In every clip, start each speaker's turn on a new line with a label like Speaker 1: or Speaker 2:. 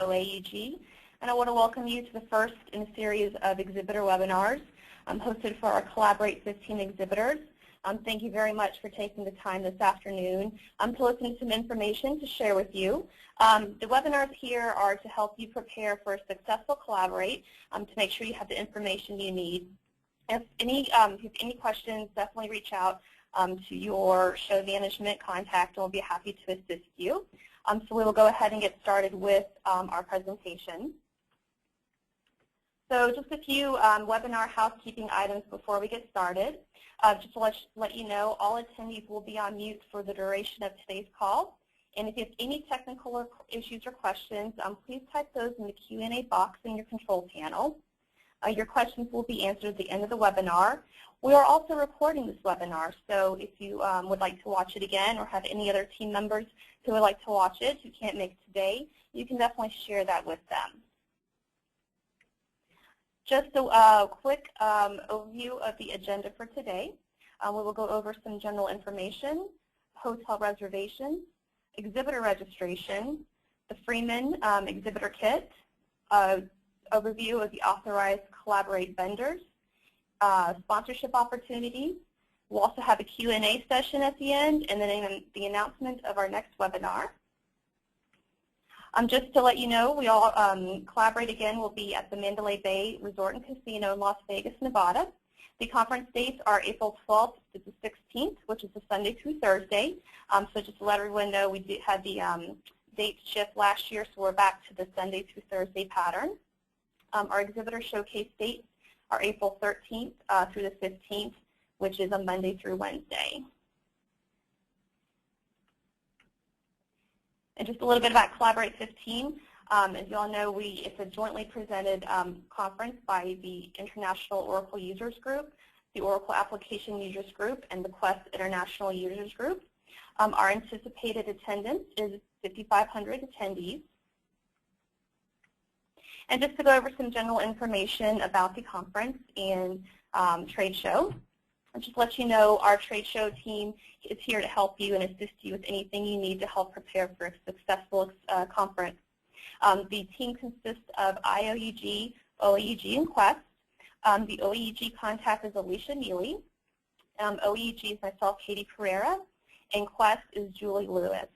Speaker 1: OAEG, and I want to welcome you to the first in a series of Exhibitor webinars hosted for our Collaborate 15 exhibitors. Thank you very much for taking the time this afternoon to listen to some information to share with you. The webinars here are to help you prepare for a successful Collaborate to make sure you have the information you need. If you have any questions, definitely reach out to your show management contact, and we'll be happy to assist you. So we will go ahead and get started with our presentation. So just a few webinar housekeeping items before we get started. Just to let you know, all attendees will be on mute for the duration of today's call. And if you have any technical issues or questions, please type those in the Q&A box in your control panel. Your questions will be answered at the end of the webinar. We are also recording this webinar, so if you would like to watch it again or have any other team members who would like to watch it who can't make it today, you can definitely share that with them. Just a quick overview of the agenda for today. We will go over some general information, hotel reservations, exhibitor registration, the Freeman exhibitor kit, overview of the authorized Collaborate vendors, sponsorship opportunities. We'll also have a Q&A session at the end, and then the announcement of our next webinar. Just to let you know, we all Collaborate again will be at the Mandalay Bay Resort and Casino in Las Vegas, Nevada. The conference dates are April 12th to the 16th, which is a Sunday through Thursday. So just to let everyone know, we had the dates shift last year, so we're back to the Sunday through Thursday pattern. Our exhibitor showcase dates are April 13th through the 15th, which is a Monday through Wednesday. And just a little bit about Collaborate 15. As you all know, it's a jointly presented conference by the International Oracle Users Group, the Oracle Application Users Group, and the Quest International Users Group. Our anticipated attendance is 5,500 attendees. And just to go over some general information about the conference and trade show, I'll just let you know our trade show team is here to help you and assist you with anything you need to help prepare for a successful conference. The team consists of IOEG, OAEG, and Quest. The OAEG contact is Alicia Neely. OAEG is myself, Katie Pereira, and Quest is Julie Lewis.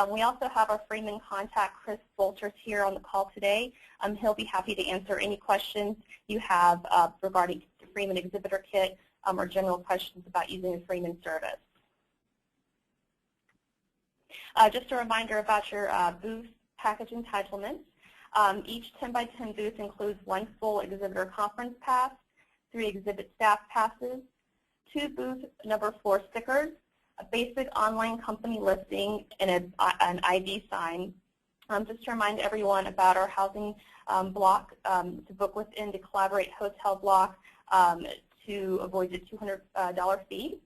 Speaker 1: We also have our Freeman contact, Chris Bolters, here on the call today. He'll be happy to answer any questions you have regarding the Freeman exhibitor kit or general questions about using the Freeman service. Just a reminder about your booth package entitlements. Each 10 by 10 booth includes one full exhibitor conference pass, 3 exhibit staff passes, 2 booth number 4 stickers, a basic online company listing, and an ID sign. Just to remind everyone about our housing block to book within the Collaborate hotel block to avoid the $200 fee.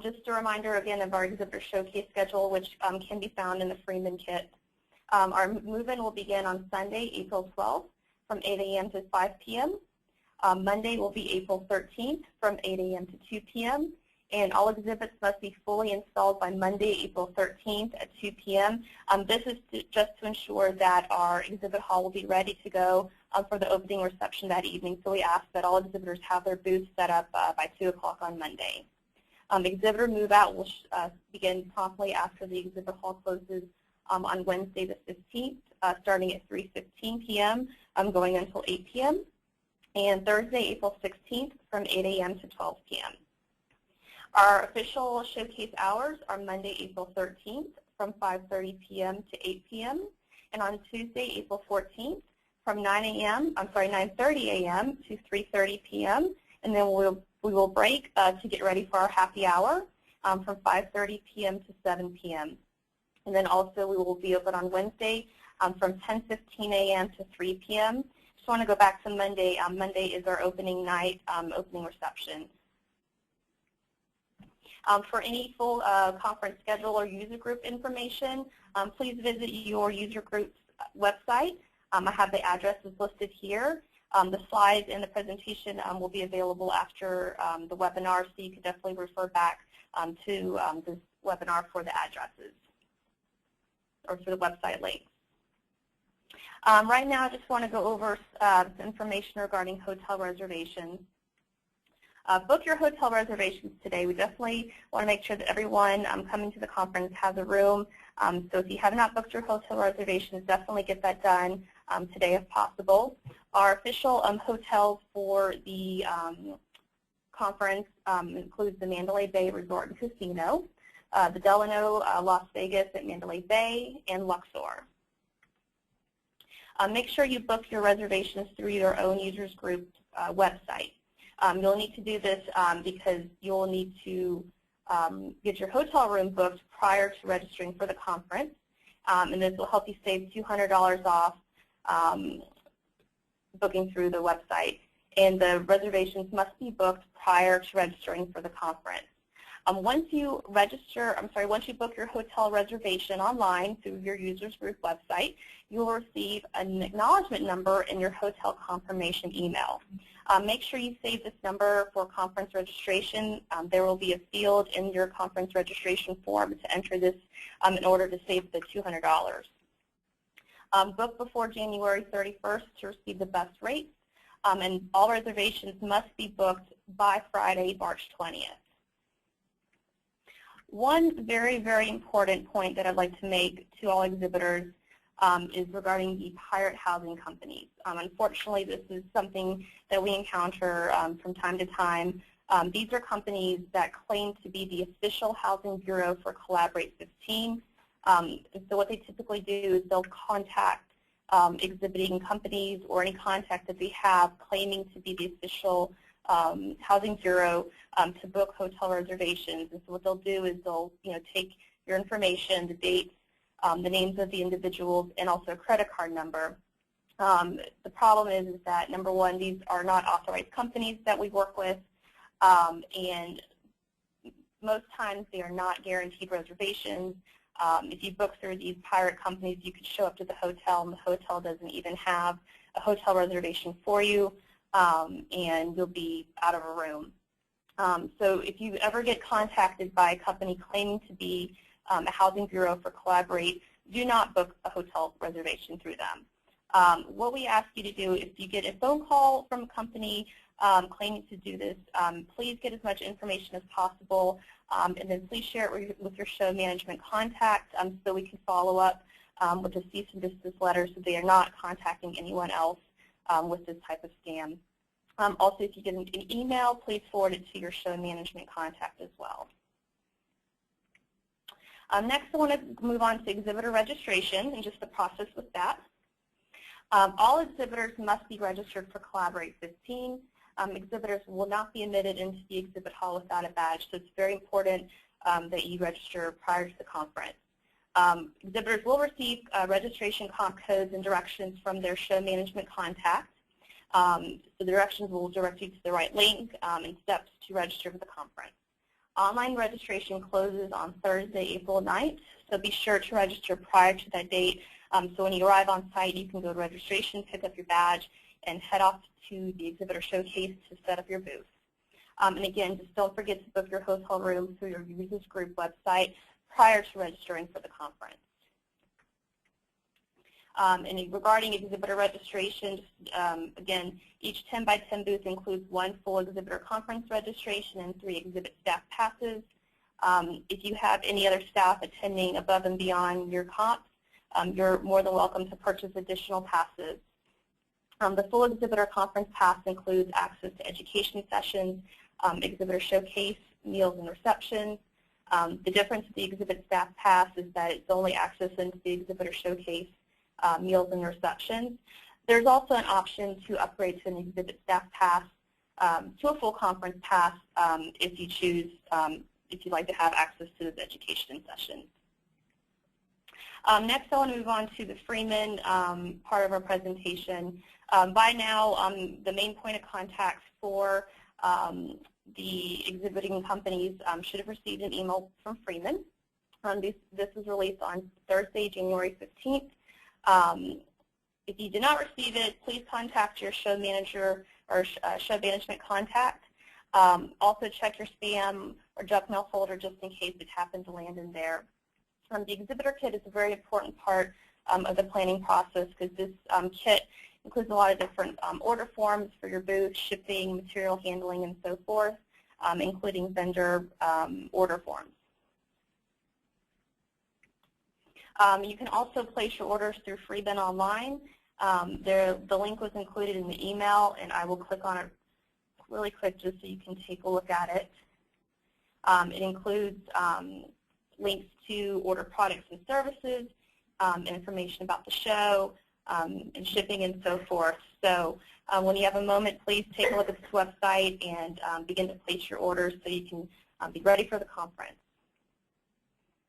Speaker 1: Just a reminder again of our exhibitor showcase schedule, which can be found in the Freeman kit. Our move-in will begin on Sunday, April 12th from 8 a.m. to 5 p.m. Monday will be April 13th from 8 a.m. to 2 p.m. And all exhibits must be fully installed by Monday, April 13th at 2 p.m. This is just to ensure that our exhibit hall will be ready to go for the opening reception that evening. So we ask that all exhibitors have their booths set up by 2 o'clock on Monday. Exhibitor move-out will begin promptly after the exhibit hall closes on Wednesday the 15th, starting at 3:15 p.m., going until 8 p.m., and Thursday, April 16th, from 8 a.m. to 12 p.m. Our official showcase hours are Monday, April 13th from 5:30 p.m. to 8 p.m. and on Tuesday, April 14th from 9:30 a.m. to 3:30 p.m. and then we will break to get ready for our happy hour from 5:30 p.m. to 7 p.m. And then also we will be open on Wednesday from 10:15 a.m. to 3 p.m. Just want to go back to Monday. Monday is our opening night, opening reception. For any full conference schedule or user group information, please visit your user group's website. I have the addresses listed here. The slides and the presentation will be available after the webinar, so you can definitely refer back to this webinar for the addresses or for the website links. Right now, I just want to go over some information regarding hotel reservations. Book your hotel reservations today. We definitely want to make sure that everyone coming to the conference has a room. So if you have not booked your hotel reservations, definitely get that done today if possible. Our official hotels for the conference includes the Mandalay Bay Resort and Casino, the Delano Las Vegas at Mandalay Bay, and Luxor. Make sure you book your reservations through your own users group website. You'll need to do this because you'll need to get your hotel room booked prior to registering for the conference, and this will help you save $200 off booking through the website. And the reservations must be booked prior to registering for the conference. Once you book your hotel reservation online through your users group website, you will receive an acknowledgement number in your hotel confirmation email. Make sure you save this number for conference registration. There will be a field in your conference registration form to enter this in order to save the $200. Book before January 31st to receive the best rates, and all reservations must be booked by Friday, March 20th. One very, very important point that I'd like to make to all exhibitors is regarding the pirate housing companies. Unfortunately, this is something that we encounter from time to time. These are companies that claim to be the official housing bureau for Collaborate 15. So what they typically do is they'll contact exhibiting companies or any contact that they have claiming to be the official housing bureau to book hotel reservations. And so what they'll do is they'll take your information, the dates, the names of the individuals, and also a credit card number. The problem is that, number one, these are not authorized companies that we work with, and most times they are not guaranteed reservations. If you book through these pirate companies, you could show up to the hotel and the hotel doesn't even have a hotel reservation for you, and you'll be out of a room. So if you ever get contacted by a company claiming to be a housing bureau for Collaborate, do not book a hotel reservation through them. What we ask you to do, if you get a phone call from a company claiming to do this, please get as much information as possible, and then please share it with your show management contact so we can follow up with a cease and desist letter so they are not contacting anyone else with this type of scam. Also, if you get an email, please forward it to your show management contact as well. Next, I want to move on to exhibitor registration and just the process with that. All exhibitors must be registered for Collaborate 15. Exhibitors will not be admitted into the exhibit hall without a badge, so it's very important that you register prior to the conference. Exhibitors will receive registration comp codes and directions from their show management contact. The directions will direct you to the right link and steps to register for the conference. Online registration closes on Thursday, April 9th, so be sure to register prior to that date. So when you arrive on site, you can go to registration, pick up your badge, and head off to the exhibitor showcase to set up your booth. And again, just don't forget to book your hotel room through your users group website prior to registering for the conference. And regarding exhibitor registration, again, each 10 by 10 booth includes one full exhibitor conference registration and 3 exhibit staff passes. If you have any other staff attending above and beyond your comps, you're more than welcome to purchase additional passes. The full exhibitor conference pass includes access to education sessions, exhibitor showcase, meals and receptions. The difference with the exhibit staff pass is that it's only access into the exhibitor showcase, meals and receptions. There's also an option to upgrade to an exhibit staff pass to a full conference pass if you choose, if you'd like to have access to those education sessions. Next, I want to move on to the Freeman part of our presentation. By now, the main point of contact for the exhibiting companies should have received an email from Freeman. This was released on Thursday, January 15th. If you did not receive it, please contact your show manager or show management contact. Also check your spam or junk mail folder just in case it happened to land in there. The exhibitor kit is a very important part of the planning process, because this kit includes a lot of different order forms for your booth, shipping, material handling, and so forth, including vendor order forms. You can also place your orders through FreeBin Online. The link was included in the email, and I will click on it really quick just so you can take a look at it. It includes links to order products and services, information about the show, and shipping and so forth. So when you have a moment, please take a look at this website and begin to place your orders so you can be ready for the conference.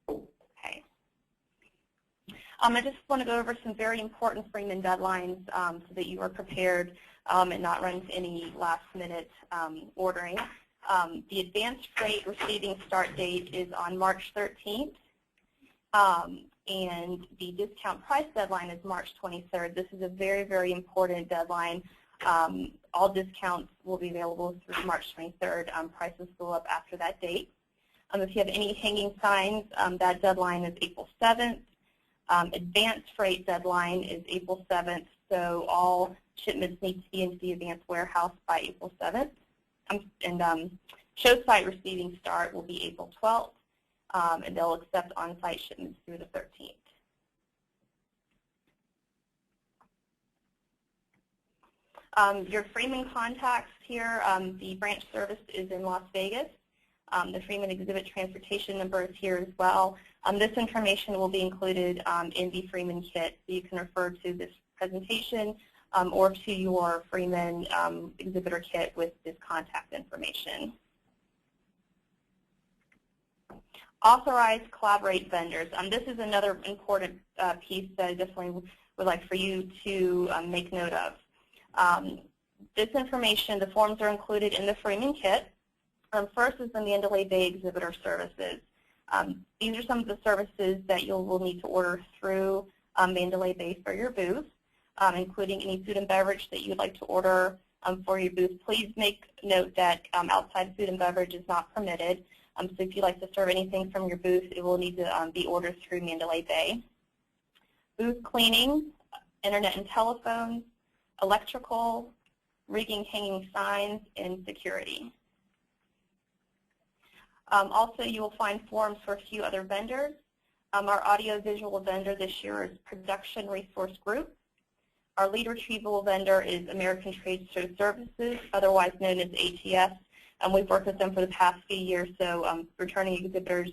Speaker 1: Okay. I just want to go over some very important Freeman deadlines so that you are prepared and not run into any last-minute ordering. The advanced freight receiving start date is on March 13th, and the discount price deadline is March 23rd. This is a very, very important deadline. All discounts will be available through March 23rd. Prices go up after that date. If you have any hanging signs, that deadline is April 7th. Advanced freight deadline is April 7th, so all shipments need to be into the advanced warehouse by April 7th. And show site receiving start will be April 12th, and they'll accept on-site shipments through the 13th. Your Freeman contacts here, the branch service is in Las Vegas. The Freeman exhibit transportation number is here as well. This information will be included in the Freeman kit, so you can refer to this presentation or to your Freeman exhibitor kit with this contact information. Authorized collaborate vendors. This is another important piece that I definitely would like for you to make note of. This information, the forms are included in the Freeman kit. First is the Mandalay Bay exhibitor services. These are some of the services that you will need to order through Mandalay Bay for your booth, including any food and beverage that you would like to order for your booth. Please make note that outside food and beverage is not permitted. So if you'd like to serve anything from your booth, it will need to be ordered through Mandalay Bay. Booth cleaning, internet and telephone, electrical, rigging, hanging signs, and security. Also, you will find forms for a few other vendors. Our audio-visual vendor this year is Production Resource Group. Our lead retrieval vendor is American Tradeshow Services, otherwise known as ATS. We've worked with them for the past few years, so returning exhibitors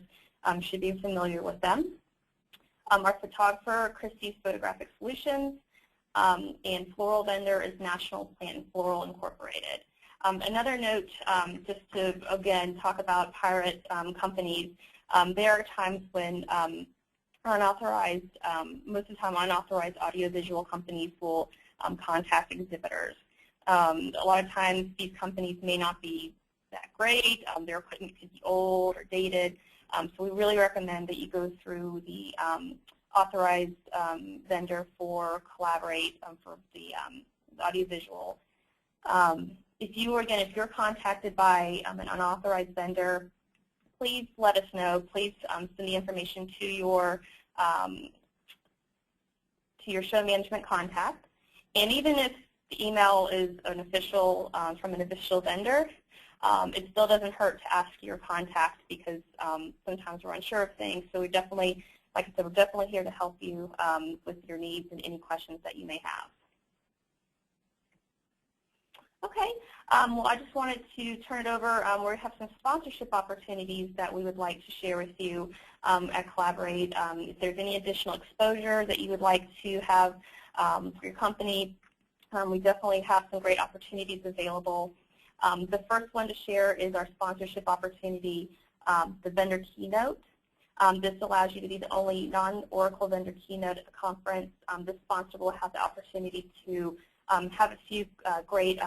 Speaker 1: should be familiar with them. Our photographer, Christie's Photographic Solutions, and floral vendor is National Plant and Floral Incorporated. Another note, just to, again, talk about pirate companies, there are times when unauthorized, most of the time unauthorized audiovisual companies will contact exhibitors. A lot of times these companies may not be that great, their equipment could be old or dated, so we really recommend that you go through the authorized vendor for Collaborate for the audiovisual. If you're contacted by an unauthorized vendor, please let us know. Please send the information to your show management contact. And even if the email is an official from an official vendor, it still doesn't hurt to ask your contact because sometimes we're unsure of things. So we definitely, like I said, we're definitely here to help you with your needs and any questions that you may have. Okay, well, I just wanted to turn it over. We have some sponsorship opportunities that we would like to share with you at Collaborate. If there's any additional exposure that you would like to have for your company, we definitely have some great opportunities available. The first one to share is our sponsorship opportunity, the vendor keynote. This allows you to be the only non-Oracle vendor keynote at the conference. This sponsor will have the opportunity to have a few great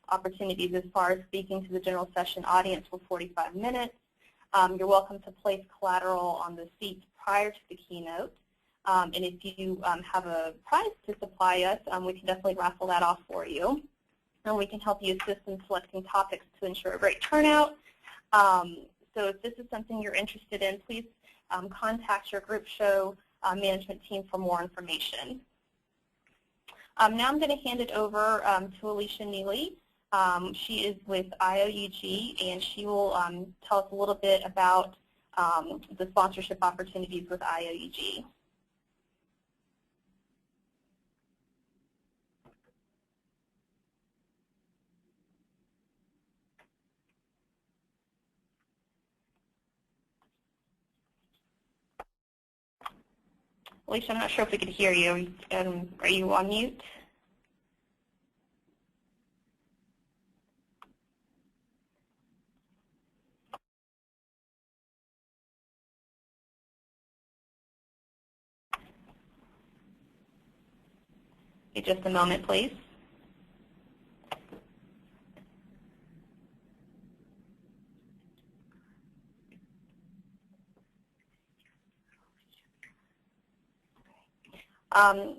Speaker 1: opportunities as far as speaking to the general session audience for 45 minutes. You're welcome to place collateral on the seats prior to the keynote. And if you have a prize to supply us, we can definitely raffle that off for you. And we can help you assist in selecting topics to ensure a great turnout. So if this is something you're interested in, please contact your group show management team for more information. Now I'm going to hand it over to Alicia Neely. She is with IOUG, and she will tell us a little bit about the sponsorship opportunities with IOUG. Alicia, I'm not sure if we could hear you. Are you on mute? Just a moment, please.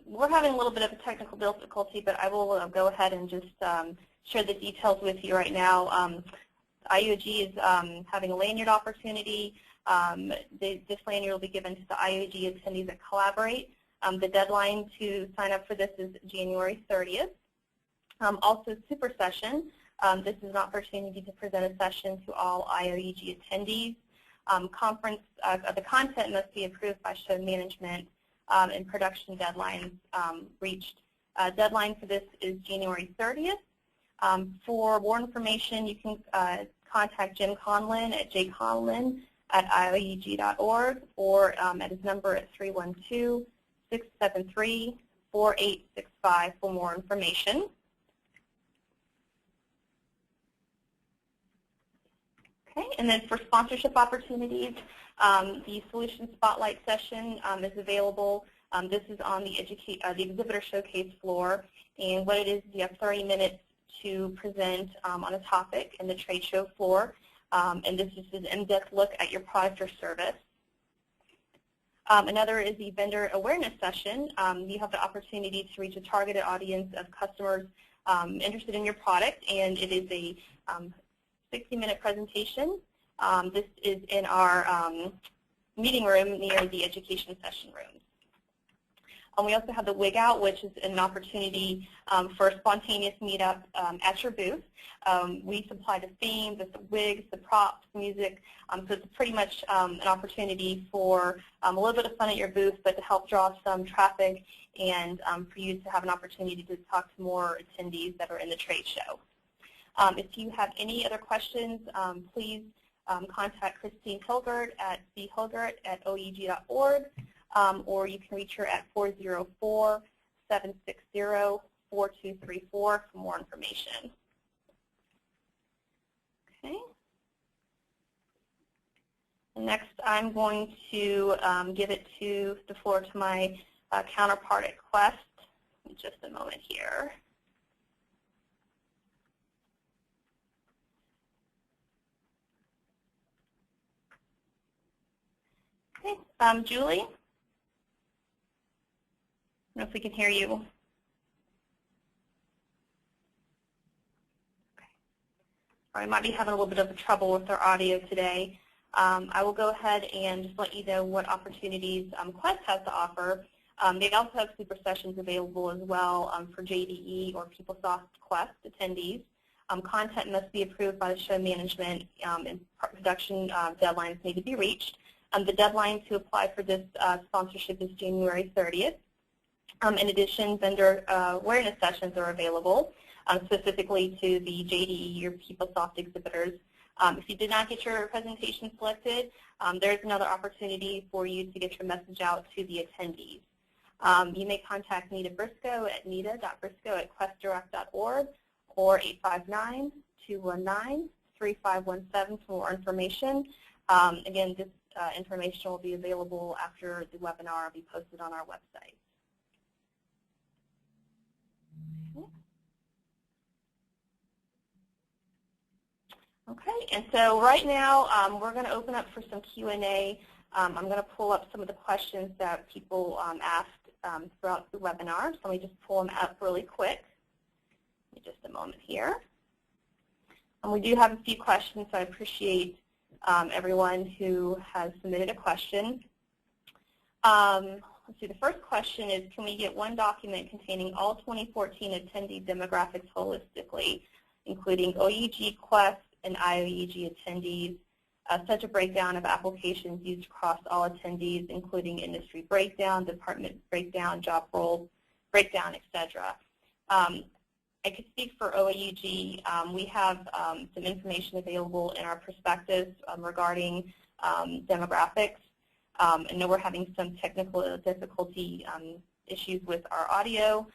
Speaker 1: We're having a little bit of a technical difficulty, but I will go ahead and just share the details with you right now. IOUG is having a lanyard opportunity. This lanyard will be given to the IOUG attendees that collaborate. The deadline to sign up for this is January 30th. Also, Super Session. This is an opportunity to present a session to all IOUG attendees. The content must be approved by show management, and production deadlines reached. Deadline for this is January 30th. For more information, you can contact Jim Conlin at jconlin@ioug.org or at his number at 312-673-4865 for more information. Okay, and then for sponsorship opportunities, the Solution Spotlight session is available. This is on the Exhibitor Showcase floor, and what it is, you have 30 minutes to present on a topic in the trade show floor, and this is an in-depth look at your product or service. Another is the Vendor Awareness session. You have the opportunity to reach a targeted audience of customers interested in your product, and it is a 60-minute presentation. This is in our meeting room near the education session rooms. We also have the Wig Out, which is an opportunity for a spontaneous meetup at your booth. We supply the theme, the wigs, the props, music, so it's pretty much an opportunity for a little bit of fun at your booth, but to help draw some traffic and for you to have an opportunity to talk to more attendees that are in the trade show. If you have any other questions, please contact Christine Hilgert at chilgert@oeg.org, or you can reach her at 404-760-4234 for more information. Okay. Next, I'm going to give the floor to my counterpart at Quest. Just a moment here. Okay, Julie? I don't know if we can hear you. Okay. All right, might be having a little bit of trouble with our audio today. I will go ahead and just let you know what opportunities Quest has to offer. They also have super sessions available as well for JDE or PeopleSoft Quest attendees. Content must be approved by the show management, and production deadlines need to be reached. The deadline to apply for this sponsorship is January 30th. In addition, vendor awareness sessions are available, specifically to the JDE or PeopleSoft exhibitors. If you did not get your presentation selected, there's another opportunity for you to get your message out to the attendees. You may contact Nita Briscoe at nita.briscoe@questdirect.org or 859-219-3517 for more information. Again, this information will be available after the webinar will be posted on our website. Okay, and so right now we're going to open up for some Q&A. I'm going to pull up some of the questions that people asked throughout the webinar. So let me just pull them up really quick. Give me just a moment here. And we do have a few questions, so I appreciate everyone who has submitted a question. let's see, the first question is, can we get one document containing all 2014 attendee demographics holistically, including OEG, Quest, and IOEG attendees, such a breakdown of applications used across all attendees, including industry breakdown, department breakdown, job role breakdown, etc. I could speak for OEG. We have some information available in our prospectus regarding demographics. I know we're having some technical difficulty issues with our audio,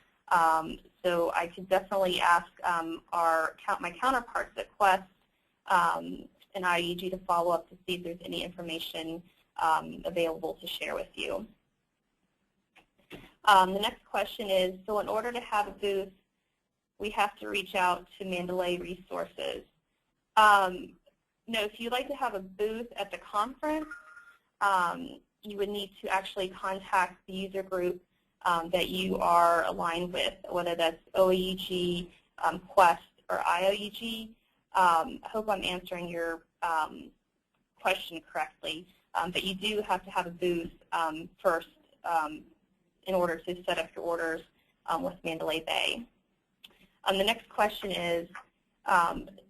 Speaker 1: so I could definitely ask my counterparts at Quest and IEG to follow up to see if there's any information available to share with you. The next question is, so in order to have a booth, we have to reach out to Mandalay Resources. No, if you'd like to have a booth at the conference, you would need to actually contact the user group that you are aligned with, whether that's OEG, Quest, or IOEG. I hope I'm answering your question correctly, but you do have to have a booth first in order to set up your orders with Mandalay Bay. The next question is,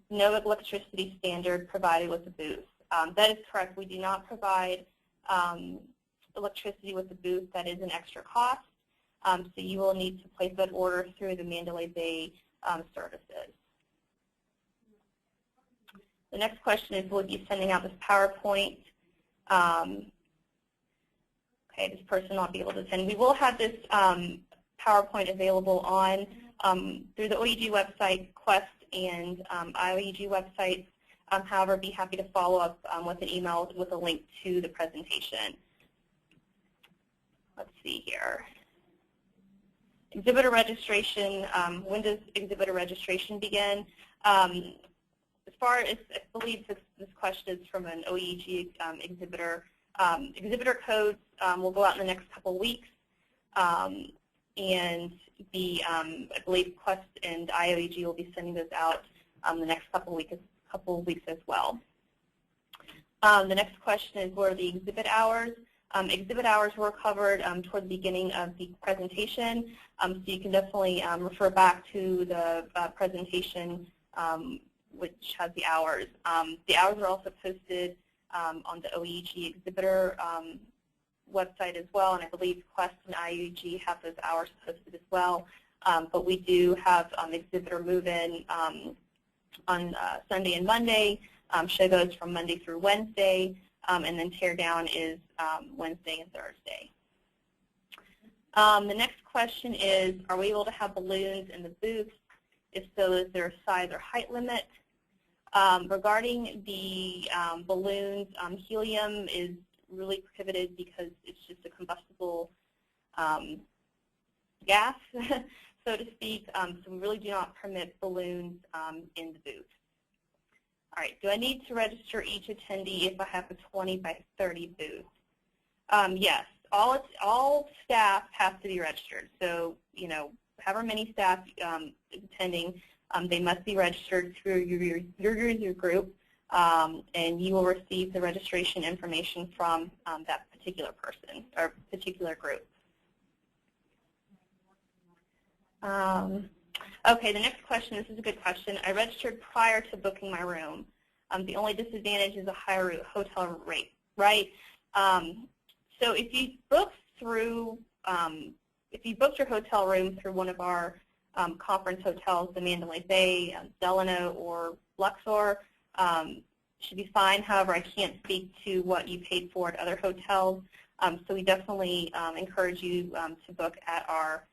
Speaker 1: no electricity standard provided with the booth. That is correct. We do not provide electricity with the booth. That is an extra cost. So you will need to place that order through the Mandalay Bay services. The next question is, will you be sending out this PowerPoint? Okay, this person will not be able to attend. We will have this PowerPoint available on through the OEG website, Quest, and IOEG websites. However, be happy to follow up with an email with a link to the presentation. Let's see here. Exhibitor registration. When does exhibitor registration begin? As far as I believe this question is from an OEG exhibitor. Exhibitor codes will go out in the next couple weeks, and I believe Quest and IOEG will be sending those out the next couple weeks as well. The next question is, what are the exhibit hours? Exhibit hours were covered toward the beginning of the presentation, so you can definitely refer back to the presentation which has the hours. The hours are also posted on the OEG exhibitor website as well, and I believe Quest and IUG have those hours posted as well. But we do have exhibitor move-in on Sunday and Monday. Show goes from Monday through Wednesday, and then tear down is Wednesday and Thursday. The next question is, are we able to have balloons in the booths? If so, is there a size or height limit? Regarding the balloons, helium is really prohibited because it's just a combustible gas, so to speak, so we really do not permit balloons in the booth. All right, do I need to register each attendee if I have a 20 by 30 booth? Yes, all staff have to be registered. So, you know, however many staff is attending, they must be registered through your user group, and you will receive the registration information from that particular person or particular group. Okay, the next question, this is a good question. I registered prior to booking my room. The only disadvantage is a higher hotel rate, right? So if you book through, if you booked your hotel room through one of our conference hotels, the Mandalay Bay, Delano, or Luxor, should be fine. However, I can't speak to what you paid for at other hotels, so we definitely encourage you to book at our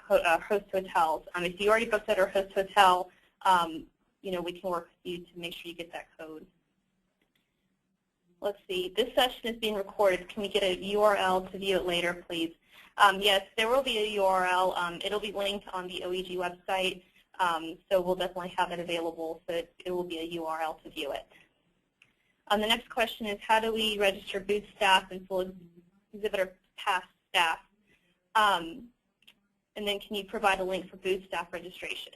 Speaker 1: host hotels. If you already booked at our host hotel, you know, we can work with you to make sure you get that code. Let's see. This session is being recorded. Can we get a URL to view it later, please? Yes, there will be a URL. It'll be linked on the OEG website, so we'll definitely have it available, so it will be a URL to view it. The next question is, how do we register booth staff and full exhibitor pass staff? And then can you provide a link for booth staff registration?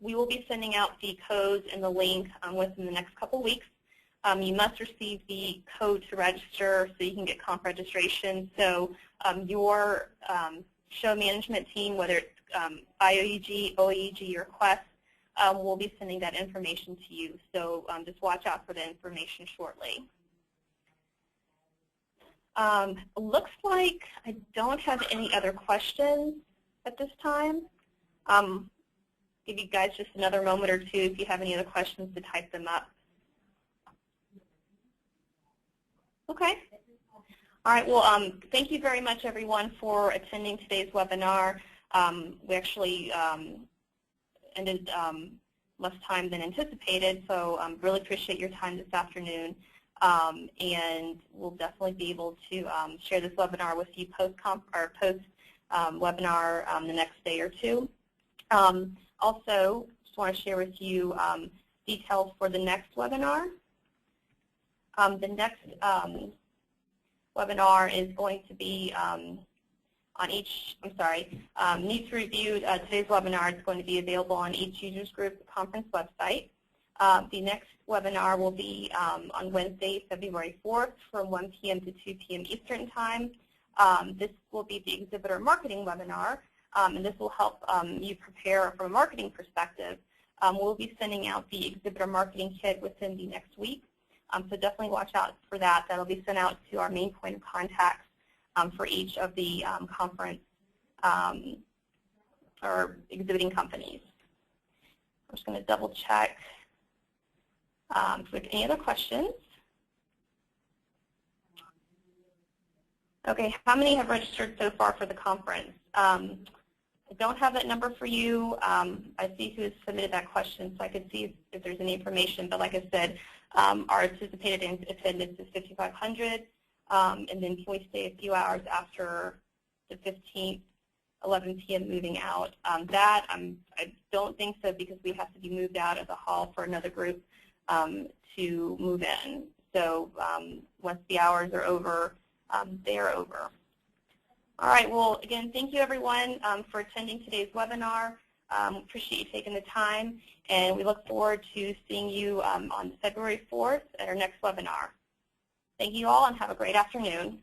Speaker 1: We will be sending out the codes and the link within the next couple weeks. you must receive the code to register so you can get comp registration. So your show management team, whether it's IOEG, OEG, or Quest, will be sending that information to you. So just watch out for the information shortly. Looks like I don't have any other questions at this time. Give you guys just another moment or two if you have any other questions to type them up. Okay. All right. Well, thank you very much, everyone, for attending today's webinar. We actually ended less time than anticipated, so really appreciate your time this afternoon. And we'll definitely be able to share this webinar with you post-webinar the next day or two. Also, just want to share with you details for the next webinar. The next webinar is going to be on each, needs to review today's webinar is going to be available on each users group conference website. The next webinar will be on Wednesday, February 4th from 1 p.m. to 2 p.m. Eastern Time. This will be the Exhibitor Marketing webinar, and this will help you prepare from a marketing perspective. We'll be sending out the Exhibitor Marketing Kit within the next week, so definitely watch out for that. That will be sent out to our main point of contacts for each of the conference or exhibiting companies. I'm just going to double check if we have any other questions. Okay, how many have registered so far for the conference? I don't have that number for you. I see who has submitted that question, so I could see if there's any information. But like I said, our anticipated attendance is 5,500, and then can we stay a few hours after the 15th, 11 p.m. moving out? I don't think so, because we have to be moved out of the hall for another group to move in. So once the hours are over, they are over. All right, well, again, thank you, everyone, for attending today's webinar. Appreciate you taking the time, and we look forward to seeing you on February 4th at our next webinar. Thank you all, and have a great afternoon.